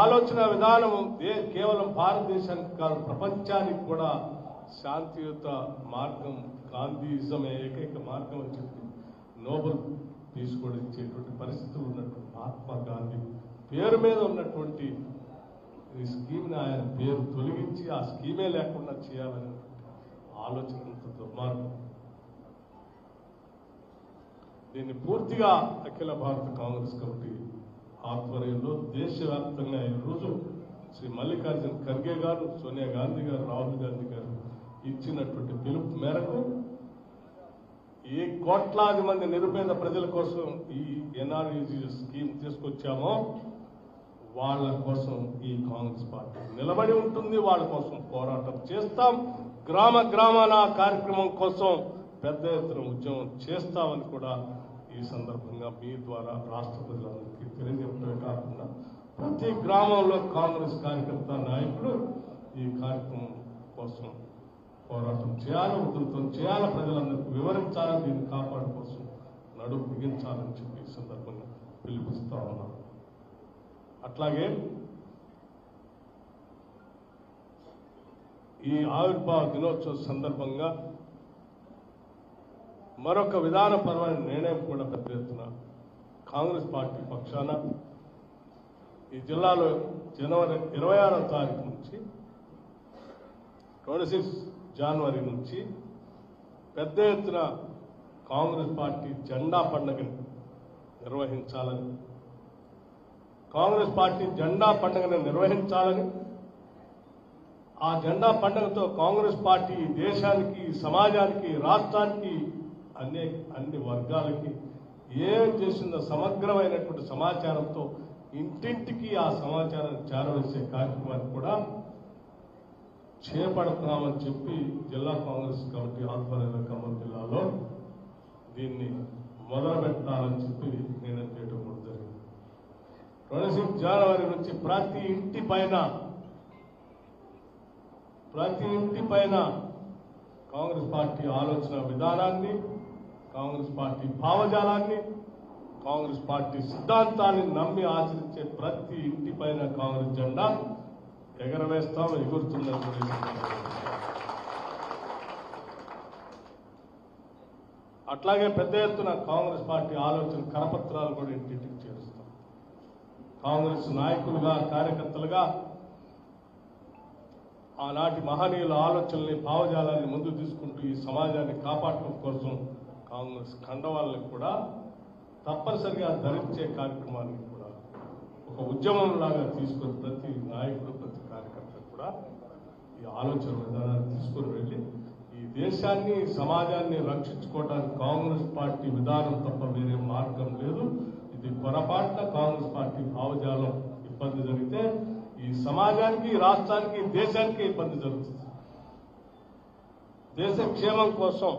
ఆలోచన విధానం కేవలం భారతదేశానికి కాదు ప్రపంచానికి కూడా శాంతియుత మార్గం గాంధీయిజమే ఏకైక మార్గం అని చెప్పి నోబెల్ తీసుకొచ్చేటువంటి పరిస్థితులు ఉన్నటువంటి మహాత్మా గాంధీ పేరు మీద ఉన్నటువంటి ఈ స్కీమ్ని ఆయన పేరు తొలగించి ఆ స్కీమే లేకుండా చేయాలని ఆలోచన దుర్మార్గం. దీన్ని పూర్తిగా అఖిల భారత కాంగ్రెస్ కమిటీ ఆధ్వర్యంలో దేశవ్యాప్తంగా ఈరోజు శ్రీ మల్లికార్జున ఖర్గే గారు, సోనియా గాంధీ గారు, రాహుల్ గాంధీ గారు ఇచ్చినటువంటి పిలుపు మేరకు ఏ కోట్లాది మంది నిరుపేద ప్రజల కోసం ఈ ఎన్ఆర్ఈజీ స్కీమ్ తీసుకొచ్చామో వాళ్ళ కోసం ఈ కాంగ్రెస్ పార్టీ నిలబడి ఉంటుంది. వాళ్ళ కోసం పోరాటం చేస్తాం. గ్రామ గ్రామాల కార్యక్రమం కోసం పెద్ద ఎత్తున ఉద్యమం చేస్తామని కూడా ఈ సందర్భంగా మీ ద్వారా రాష్ట్ర ప్రజలందరికీ తెలియజెప్పడమే కాకుండా ప్రతి గ్రామంలో కాంగ్రెస్ కార్యకర్త నాయకులు ఈ కార్యక్రమం కోసం పోరాటం చేయాలి, ఉధృతం చేయాలి, ప్రజలందరికీ వివరించాలి, దీన్ని కాపాడు కోసం నడుము బిగించాలని చెప్పి ఈ సందర్భంగా పిలుపుస్తా ఉన్నాం. అట్లాగే ఈ ఆవిర్భావ దినోత్సవ సందర్భంగా మరొక విధానపరమైన నిర్ణయం కూడా పెద్ద ఎత్తున కాంగ్రెస్ పార్టీ పక్షాన ఈ జిల్లాలో జనవరి 26వ తారీఖు నుంచి 26 జనవరి నుంచి పెద్ద ఎత్తున కాంగ్రెస్ పార్టీ జెండా పండుగని నిర్వహించాలని, కాంగ్రెస్ పార్టీ జెండా పండుగను నిర్వహించాలని, ఆ జెండా పండుగతో కాంగ్రెస్ పార్టీ దేశానికి, సమాజానికి, రాష్ట్రానికి, అన్ని వర్గాలకి ఏం చేసిందో సమగ్రమైనటువంటి సమాచారంతో ఇంటింటికి ఆ సమాచారాన్ని చేరవేసే కార్యక్రమాన్ని కూడా చేపడుతున్నామని చెప్పి జిల్లా కాంగ్రెస్ కమిటీ ఆధ్వర్యంలో ఖమ్మం జిల్లాలో దీన్ని మొదలుపెట్టాలని చెప్పి నిర్ణయం చేయడం కూడా జరిగింది. 26 జనవరి నుంచి ప్రతి ఇంటి పైన కాంగ్రెస్ పార్టీ ఆలోచన విధానాన్ని, కాంగ్రెస్ పార్టీ భావజాలాన్ని, కాంగ్రెస్ పార్టీ సిద్ధాంతాన్ని నమ్మి ఆచరించే ప్రతి ఇంటి పైన కాంగ్రెస్ జెండా ఎగరవేస్తాం, ఎగురుతుందని. అట్లాగే పెద్ద ఎత్తున కాంగ్రెస్ పార్టీ ఆలోచన కరపత్రాలు కూడా ఇంటింటికి చేరుస్తాం. కాంగ్రెస్ నాయకులుగా, కార్యకర్తలుగా ఆనాటి మహనీయుల ఆలోచనల్ని, భావజాలాన్ని ముందు తీసుకుంటూ ఈ సమాజాన్ని కాపాడటం కోసం కాంగ్రెస్ కండవాళ్ళని కూడా తప్పనిసరిగా ధరించే కార్యక్రమాన్ని కూడా ఒక ఉద్యమం లాగా తీసుకొని ప్రతి నాయకుడు, ప్రతి కార్యకర్త కూడా ఈ ఆలోచన విధానాన్ని తీసుకొని వెళ్ళి ఈ దేశాన్ని, సమాజాన్ని రక్షించుకోవడానికి కాంగ్రెస్ పార్టీ విధానం తప్ప వేరే మార్గం లేదు. ఇది పొరపాటున కాంగ్రెస్ పార్టీ భావజాలం ఇబ్బంది జరిగితే ఈ సమాజానికి, రాష్ట్రానికి, దేశానికి ఇబ్బంది జరుగుతుంది. దేశ క్షేమం కోసం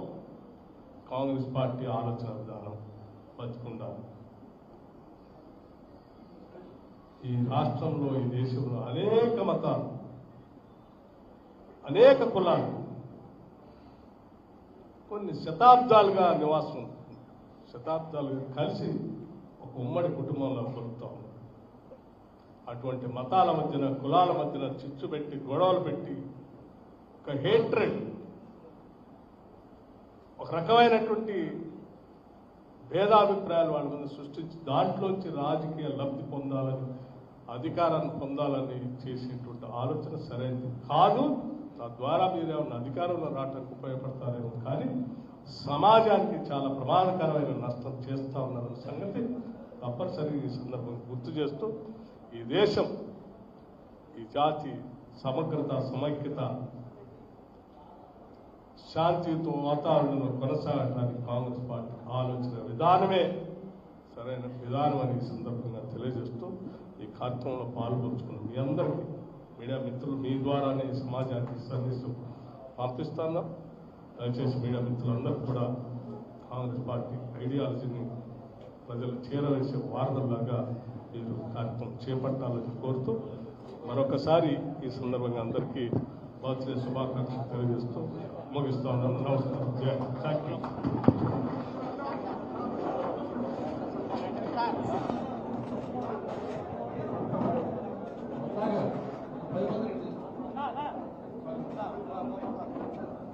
కాంగ్రెస్ పార్టీ ఆలోచన విధానం బతికుండాలి. ఈ రాష్ట్రంలో, ఈ దేశంలో అనేక మతాలు, అనేక కులాలు కొన్ని శతాబ్దాలుగా నివాసం ఉంటుంది. శతాబ్దాలుగా కలిసి ఒక ఉమ్మడి కుటుంబంలో బతుకుతాం. అటువంటి మతాల మధ్యన, కులాల మధ్యన చిచ్చు పెట్టి, గొడవలు పెట్టి, ఒక హేట్రెడ్, ఒక రకమైనటువంటి భేదాభిప్రాయాలు వాళ్ళ మీద సృష్టించి దాంట్లోంచి రాజకీయ లబ్ధి పొందాలని, అధికారాన్ని పొందాలని చేసేటువంటి ఆలోచన సరైనది కాదు. తద్వారా మీరు ఏమన్నా అధికారంలో రావడానికి ఉపయోగపడతారేమో, కానీ సమాజానికి చాలా ప్రమాదకరమైన నష్టం చేస్తా ఉన్నారన్న సంగతి తప్పనిసరిగా ఈ సందర్భంగా గుర్తు చేస్తూ ఈ దేశం, ఈ జాతి సమగ్రత, సమైక్యత, శాంతియుత వాతావరణంలో కొనసాగడానికి కాంగ్రెస్ పార్టీ ఆలోచన విధానమే సరైన విధానం అని ఈ సందర్భంగా తెలియజేస్తూ ఈ కార్యక్రమంలో పాల్గొంచుకున్న మీ అందరికీ, మీడియా మిత్రులు మీ ద్వారానే ఈ సమాజానికి సందేశం పంపిస్తాను. దయచేసి మీడియా మిత్రులందరూ కూడా కాంగ్రెస్ పార్టీ ఐడియాలజీని ప్రజలు చేరవేసే వారధంలాగా మీరు కార్యక్రమం చేపట్టాలని కోరుతూ మరొకసారి ఈ సందర్భంగా అందరికీ బర్త్డే శుభాకాంక్షలు తెలియజేస్తూ ముగిస్తా ఉన్నాను. నమస్కారం. Thank you.